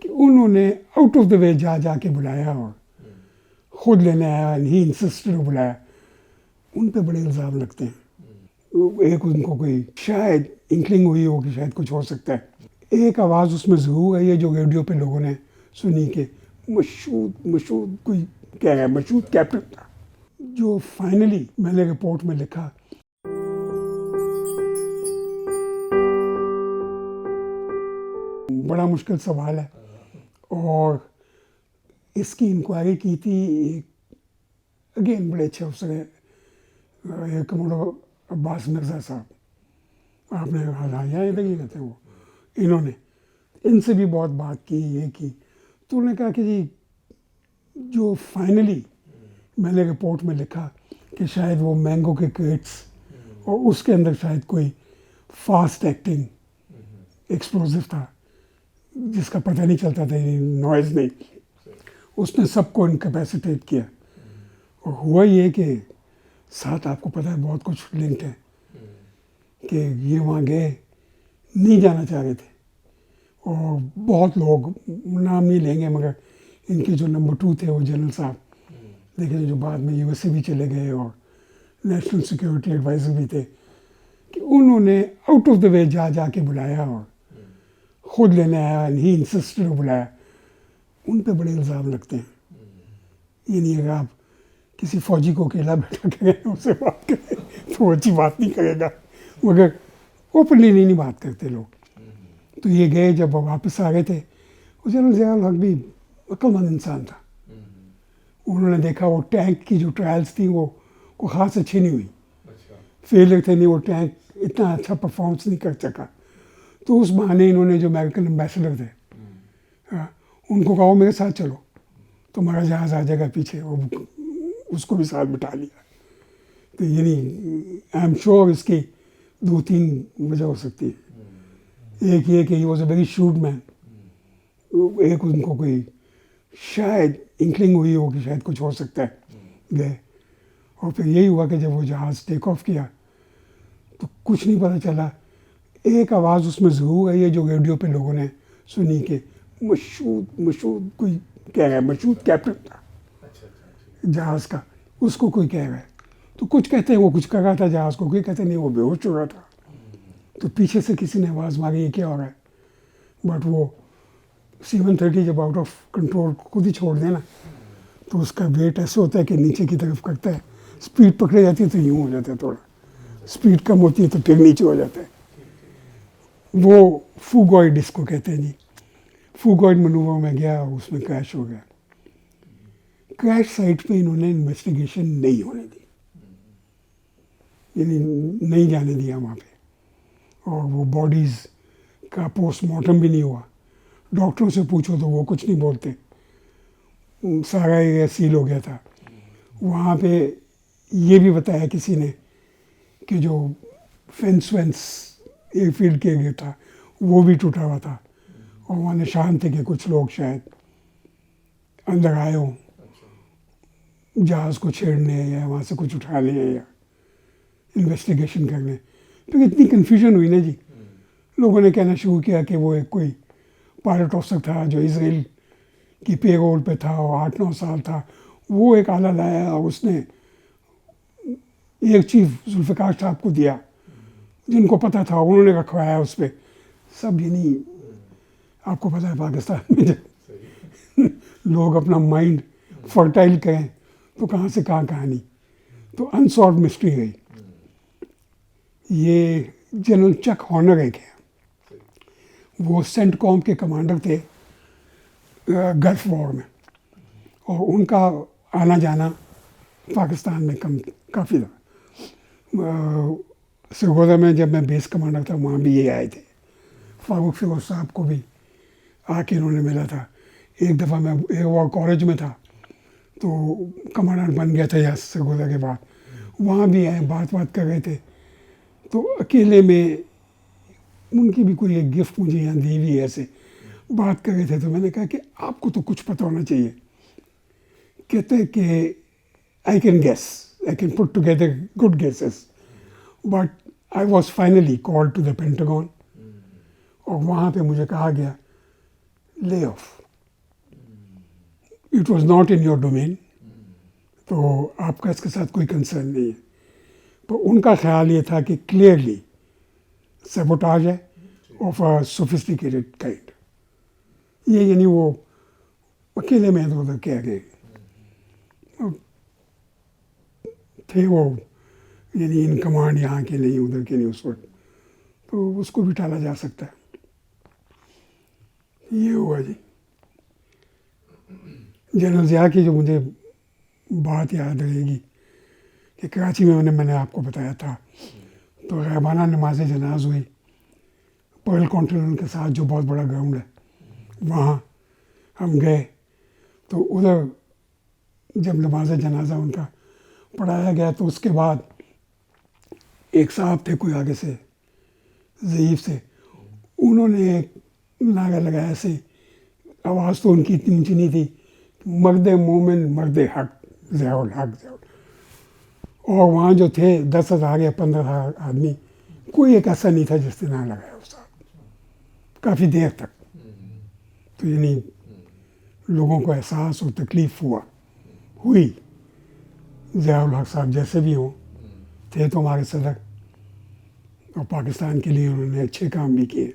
कि उन्होंने out of the way जा के बुलाया और खुद लेने आया, ही इंसिस्टेड बुलाया। उन पे बड़े इल्ज़ाम लगते हैं। एक उनको कोई शायद इंक्लिंग हुई हो कि शायद कुछ हो सकता है। एक आवाज़ उसमें ज़रूर आई है जो रेडियो पे लोगों ने सुनी कि मशहूद कोई क्या है, मशहूद कैप्टन था। जो फाइनली मैंने रिपोर्ट में लिखा, बड़ा मुश्किल सवाल है और इसकी इंक्वायरी की थी एक अगेन बड़े अच्छे अफसर कमोडो अब्बास मिर्ज़ा साहब, आपने हालिया इधर ही रहते वो, इन्होंने इनसे भी बहुत बात की, ये की। तो उन्होंने कहा कि जी जो फाइनली मैंने रिपोर्ट में लिखा कि शायद वो मैंगो के क्रेट्स और उसके अंदर शायद कोई फास्ट एक्टिंग एक्सप्लोजिव था जिसका पता नहीं चलता था, नॉइज़ नहीं, उसने सबको इनकैपेसिटेट किया। और हुआ ये कि साथ आपको पता है बहुत कुछ लिंक है कि ये वहाँ गए, नहीं जाना चाह रहे थे और बहुत लोग, नाम नहीं लेंगे मगर इनके जो नंबर 2 थे वो जनरल साहब, लेकिन जो बाद में यूएसए भी चले गए और नेशनल सिक्योरिटी एडवाइज़र भी थे, कि उन्होंने आउट ऑफ द वे जा के बुलाया और खुद लेने आया, ही इंसिस्टेड बुलाया। उन पे बड़े इल्ज़ाम लगते हैं। ये नहीं है आप किसी फौजी को अकेला बैठा करें उससे बात करें तो वो अच्छी बात नहीं करेगा, मगर ओपनली नहीं बात करते लोग। तो ये गए, जब वापस आ गए थे, वो जनरल ज़ियाउल हक भी अक्लमंद इंसान था। उन्होंने देखा वो टैंक की जो ट्रायल्स थी वो ख़ास अच्छी नहीं हुई, फेलियर थे, नहीं वो टैंक इतना अच्छा परफॉर्मेंस नहीं कर सका। तो उस बहाने इन्होंने जो अमेरिकन एम्बेसडर थे उनको कहा मेरे साथ चलो, तुम्हारा जहाज़ आ जाएगा पीछे, वो उसको भी साथ बिठा लिया। तो यानी आई एम श्योर इसकी 2-3 वजह हो सकती है। एक ये कि he was a very shoot man, एक उनको कोई शायद इंक्लिंग हुई हो कि शायद कुछ हो सकता है, गए। और फिर यही हुआ कि जब वो जहाज़ टेक ऑफ किया तो कुछ नहीं पता चला। एक आवाज़ उसमें ज़रूर आई है जो रेडियो पे लोगों ने सुनी कि मशहूद कोई कह रहा है, मशहूद कैप्टन था जहाज़ का, उसको कोई कह रहा है। तो कुछ कहते हैं वो कुछ कर रहा था जहाज़ को, कोई कहते नहीं वो बेहोश हो रहा था। तो पीछे से किसी ने आवाज़ मारी ये क्या हो रहा है, बट वो C-130 जब आउट ऑफ कंट्रोल खुद ही छोड़ देना तो उसका वेट ऐसे होता है कि नीचे की तरफ करता है, स्पीड पकड़े जाती है तो यूँ हो जाता है, थोड़ा स्पीड कम होती है तो फिर नीचे हो जाता है। वो फूगॉइड इसको कहते हैं जी। फूगॉइड मनूवर में गया, उसमें क्रैश हो गया। क्रैश साइट पे इन्होंने इन्वेस्टिगेशन नहीं होने दी, यानी नहीं जाने दिया वहाँ पे, और वो बॉडीज़ का पोस्टमार्टम भी नहीं हुआ। डॉक्टरों से पूछो तो वो कुछ नहीं बोलते, सारा एरिया सील हो गया था। वहाँ पे ये भी बताया किसी ने कि जो फेंस एयरफील्ड के एरिया था वो भी टूटा हुआ था, और वहाँ निशान थे कि कुछ लोग शायद अंदर आए हों जहाज़ को छेड़ने या वहाँ से कुछ उठाने या इन्वेस्टिगेशन करने। फिर इतनी कन्फ्यूजन हुई ना जी, लोगों ने कहना शुरू किया कि वो एक कोई पायलट ऑफिसर था जो इजराइल की पेरोल पे था और 8-9 साल था, वो एक आला लाया और उसने एक चीफ जुल्फ़िकार साहब को दिया, जिनको पता था उन्होंने रखवाया उस पर सब। यानी आपको पता है पाकिस्तान में जब लोग अपना माइंड फर्टाइल करें तो कहाँ से कहाँ कहानी, तो अनसॉल्व मिस्ट्री गई। ये जनरल चक हॉर्नर एक है, वो सेंटकॉम के कमांडर थे गल्फ वॉर में, और उनका आना जाना पाकिस्तान में काफ़ी था। सरगोदा में जब मैं बेस कमांडर था वहाँ भी ये आए थे, फारूक फिरोज साहब को भी आके इन्होंने मिला था। एक दफ़ा मैं एयर वॉर कॉलेज में था तो कमांडेंट बन गया था यहाँ सरगोदा के बाद, वहाँ भी आए, बात कर रहे थे। तो अकेले में उनकी भी कोई एक गिफ्ट मुझे यहाँ दी हुई है, ऐसे बात कर रहे थे। तो मैंने कहा कि आपको तो कुछ पता होना चाहिए। कहते कि I can guess, I can put together good guesses, but I was finally called to the Pentagon, और वहाँ पे मुझे कहा गया lay off, it was not in your domain, तो आपका इसके साथ कोई कंसर्न नहीं है। तो उनका ख्याल ये था कि क्लियरली सैबोटाज है ऑफ अ सोफिस्टिकेटेड काइंड। ये यानी वो अकेले में इधर उधर कह गए थे, वो यानी इन कमांड यहाँ के नहीं उधर के नहीं उस वक्त, तो उसको भी टाला जा सकता है। ये हुआ जी। जनरल ज़िया की जो मुझे बात याद रहेगी कि कराची में मैंने आपको बताया था, तो गैबाना नमाज जनाज हुई पर्ल कॉन्टिनेंट के साथ, जो बहुत बड़ा ग्राउंड है, वहाँ हम गए। तो उधर जब नमाज जनाजा उनका पढ़ाया गया, तो उसके बाद एक साहब थे कोई आगे से ज़ईफ़ से, उन्होंने एक नारा लगाया ऐसे, आवाज़ तो उनकी इतनी ऊंची नहीं थी, मर्द मोमिन मर्द हक ज़ियाउल हक ज़ियाउल। और वहाँ जो थे 10,000 या 15,000 आदमी, कोई एक ऐसा नहीं था जिसने ना लगाया उस साहब काफ़ी देर तक। तो यानी लोगों को एहसास और तकलीफ़ हुई। ज़ियाउल हक साहब जैसे भी हों, थे तो हमारे सदर, और पाकिस्तान के लिए उन्होंने अच्छे काम भी किए।